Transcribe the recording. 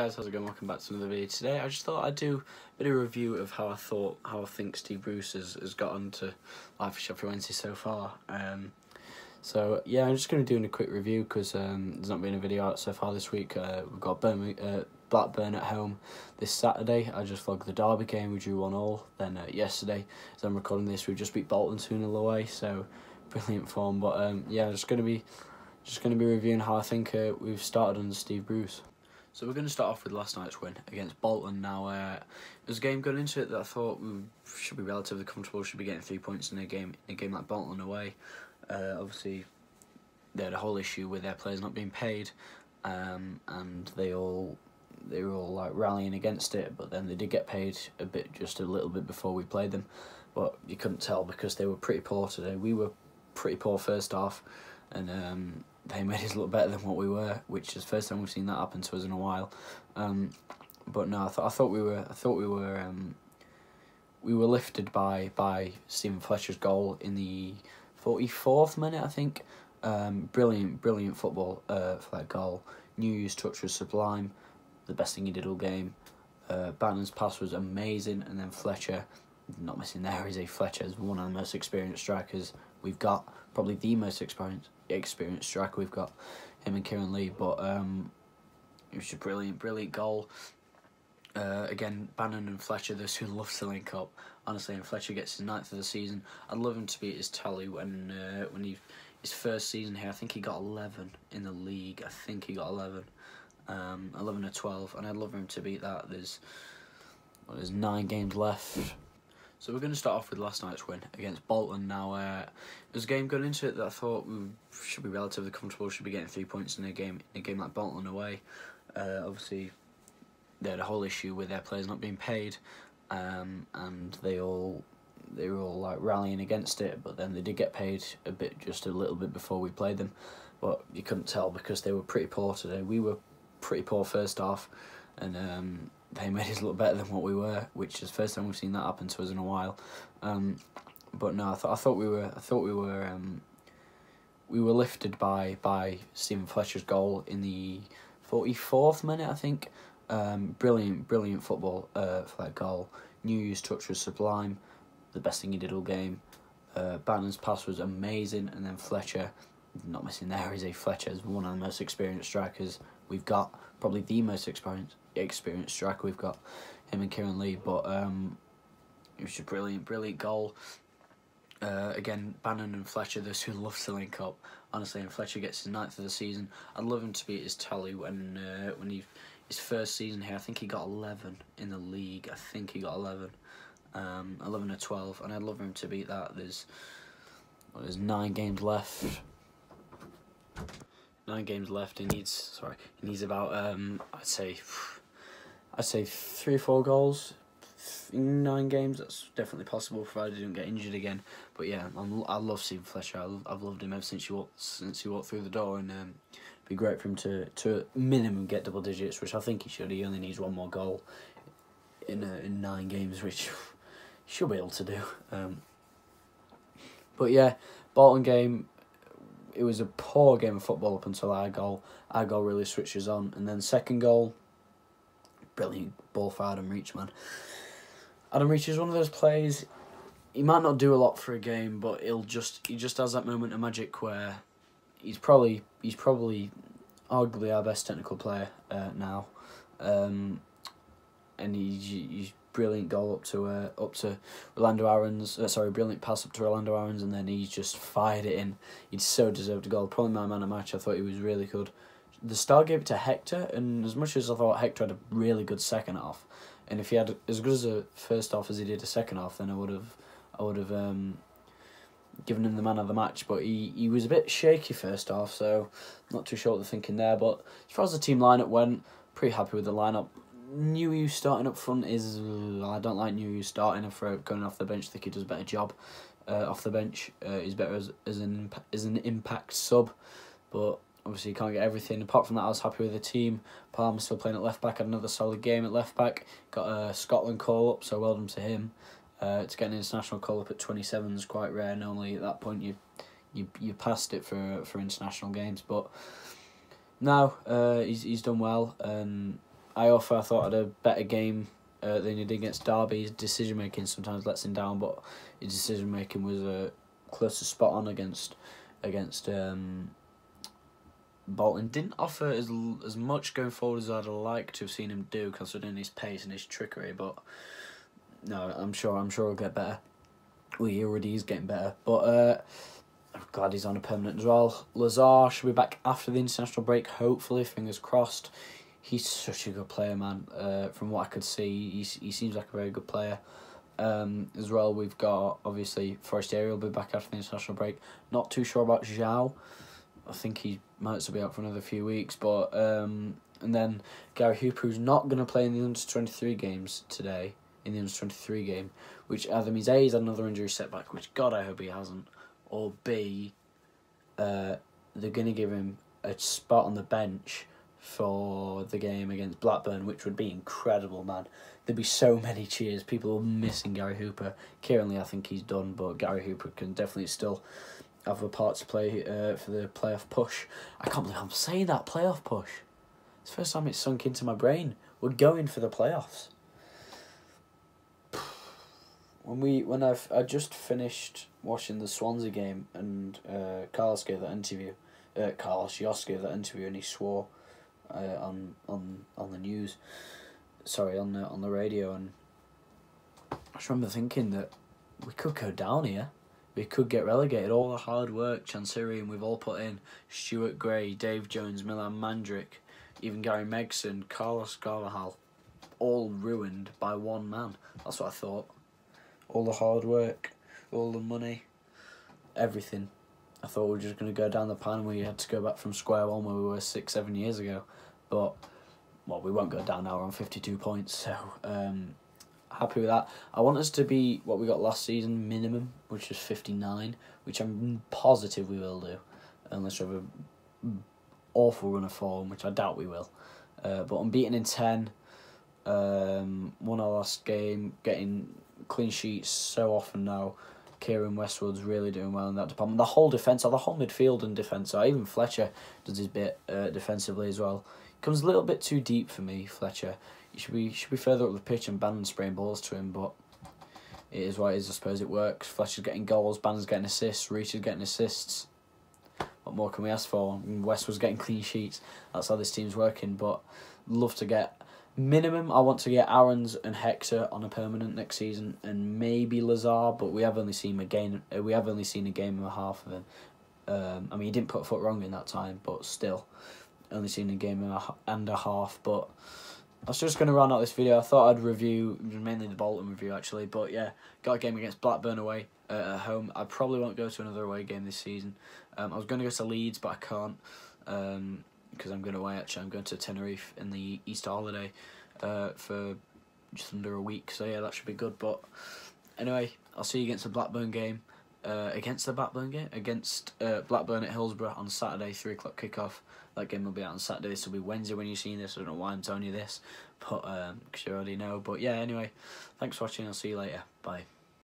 guys, how's it going? Welcome back to another video. Today I just thought I'd do a bit of a review of how I think Steve Bruce has got onto life for Sheffield Wednesday so far. So yeah, I'm just going to be doing a quick review because there's not been a video out so far this week. We've got Blackburn at home this Saturday. I just vlogged the Derby game, we drew 1-1. Then yesterday, as I'm recording this, we just beat Bolton 2-0 away, so brilliant form. But yeah, I'm just going to be reviewing how I think we've started under Steve Bruce. So we're going to start off with last night's win against Bolton. Now, it was a game going into it that I thought we should be relatively comfortable, should be getting 3 points in a game like Bolton away. Obviously, they had a whole issue with their players not being paid, and they were all like rallying against it. But then they did get paid just a little bit before we played them, but you couldn't tell because they were pretty poor today. We were pretty poor first half, and they made us look better than what we were, which is the first time we've seen that happen to us in a while. But no, I thought we were lifted by Stephen Fletcher's goal in the 44th minute, I think. Brilliant football for that goal. New's touch was sublime, the best thing he did all game. Bannon's pass was amazing, and then Fletcher, not missing there, is Fletcher is one of the most experienced strikers we've got, probably the most experienced striker we've got, him and Kieran Lee. But it was a brilliant goal. Again, Bannon and Fletcher, those who love to link up. Honestly, and Fletcher gets his 9th of the season. I'd love him to beat his tally when his first season here. I think he got 11 in the league. I think he got 11, 11 or 12, and I'd love him to beat that. There's 9 games left. So we're going to start off with last night's win against Bolton. Now, it was a game going into it that I thought we should be relatively comfortable, should be getting 3 points in a game like Bolton away. Obviously, they had a whole issue with their players not being paid, and they were all like rallying against it. But then they did get paid just a little bit before we played them, but you couldn't tell because they were pretty poor today. We were pretty poor first half, and they made us look better than what we were, which is the first time we've seen that happen to us in a while. But no, I thought we were lifted by Stephen Fletcher's goal in the 44th minute, I think. Brilliant football for that goal. New's touch was sublime, the best thing he did all game. Bannon's pass was amazing, and then Fletcher, not missing there, is Fletcher is one of the most experienced strikers we've got, probably the most experienced striker we've got, him and Kieran Lee. But it was a brilliant goal. Again, Bannon and Fletcher, those who love to link up. Honestly, and Fletcher gets his 9th of the season. I'd love him to beat his tally when his first season here. I think he got 11 in the league. I think he got 11, 11 or 12, and I'd love him to beat that. There's 9 games left. 9 games left. He needs about I'd say 3 or 4 goals in 9 games. That's definitely possible, provided he don't get injured again. But yeah, I love Stephen Fletcher. I've loved him ever since he walked through the door, and it'd be great for him to minimum get double digits, which I think he should. He only needs 1 more goal in 9 games, which he should be able to do. But yeah, Bolton game, it was a poor game of football up until our goal. Our goal really switches on, and then second goal, brilliant ball for Adam Reach, man. Adam Reach is one of those players. He might not do a lot for a game, but he just has that moment of magic where he's probably arguably our best technical player now, and he's brilliant goal up to Rolando Aarons. Brilliant pass up to Rolando Aarons, and then he's just fired it in. He so deserved a goal. Probably my man of the match. I thought he was really good. The Star gave it to Hector, and as much as I thought Hector had a really good second half, and if he had as good as a first half as he did a second half, then I would have given him the man of the match. But he was a bit shaky first half, so not too sure what they're thinking there. But as far as the team lineup went, pretty happy with the lineup. New starting up front is, I don't like New starting for going off the bench. I think he does a better job off the bench. He's better as an impact sub, but obviously you can't get everything. Apart from that, I was happy with the team. Palmer still playing at left back, had another solid game at left back. Got a Scotland call up, so well done to him. To get an international call up at 27 is quite rare. Normally at that point you passed it for international games, but now he's done well, and I thought had a better game than he did against Derby. His decision making sometimes lets him down, but his decision making was close to spot on against Bolton. Didn't offer as much going forward as I'd like to have seen him do, considering his pace and his trickery. But no, I'm sure he'll get better. Well, he already is getting better, but I'm glad he's on a permanent as well. Lazar should be back after the international break, hopefully, fingers crossed. He's such a good player, man. From what I could see, he seems like a very good player. As well, we've got, obviously, Forestieri will be back after the international break. Not too sure about Zhao. I think he might still be out for another few weeks. But and then Gary Hooper, who's not going to play in the under-23 games today, in the under-23 game, which either means A, he's had another injury setback, which God, I hope he hasn't, or B, they're going to give him a spot on the bench for the game against Blackburn, which would be incredible, man. There'd be so many cheers. People are missing Gary Hooper. Currently, I think he's done, but Gary Hooper can definitely still have a part to play for the playoff push. I can't believe I'm saying that, playoff push. It's the first time it's sunk into my brain. We're going for the playoffs. I just finished watching the Swansea game, and Carlos gave that interview. Carlos Yoss gave that interview, and he swore on the news. Sorry, on the radio, and I just remember thinking that we could go down here. We could get relegated. All the hard work, Chansiri, and we've all put in, Stuart Gray, Dave Jones, Milan Mandrick, even Gary Megson, Carlos Carvajal, all ruined by one man. That's what I thought. All the hard work, all the money, everything. I thought we were just going to go down the pan. We had to go back from square one where we were 6-7 years ago. But, well, we won't go down now. We're on 52 points, so happy with that. I want us to be what we got last season, minimum, which was 59, which I'm positive we will do, unless we have an awful run of form, which I doubt we will. But unbeaten in 10, won our last game, getting clean sheets so often now. Kieran Westwood's really doing well in that department. The whole defence, or the whole midfield and defence, or even Fletcher does his bit defensively as well. Comes a little bit too deep for me, Fletcher. He should be further up the pitch and Bannon's spraying balls to him, but it is what it is. I suppose it works. Fletcher's getting goals, Bannon's getting assists, Reach is getting assists. What more can we ask for? And Westwood's getting clean sheets. That's how this team's working. But love to get minimum. I want to get Aarons and Hector on a permanent next season, and maybe Lazar. But we have only seen a game. We have only seen a game and a half of him. I mean, he didn't put a foot wrong in that time, but still, only seen a game and a half. But I was just going to round out this video. I thought I'd review, mainly the Bolton review actually, but yeah, got a game against Blackburn away at home. I probably won't go to another away game this season. I was going to go to Leeds, but I can't because I'm going away actually. I'm going to Tenerife in the Easter holiday for just under a week, so yeah, that should be good. But anyway, I'll see you against the Blackburn game. Against Blackburn at Hillsborough on Saturday, 3 o'clock kickoff. That game will be out on Saturday. This will be Wednesday when you're seeing this. I don't know why I'm telling you this, but because you already know. But yeah, anyway, thanks for watching. I'll see you later. Bye.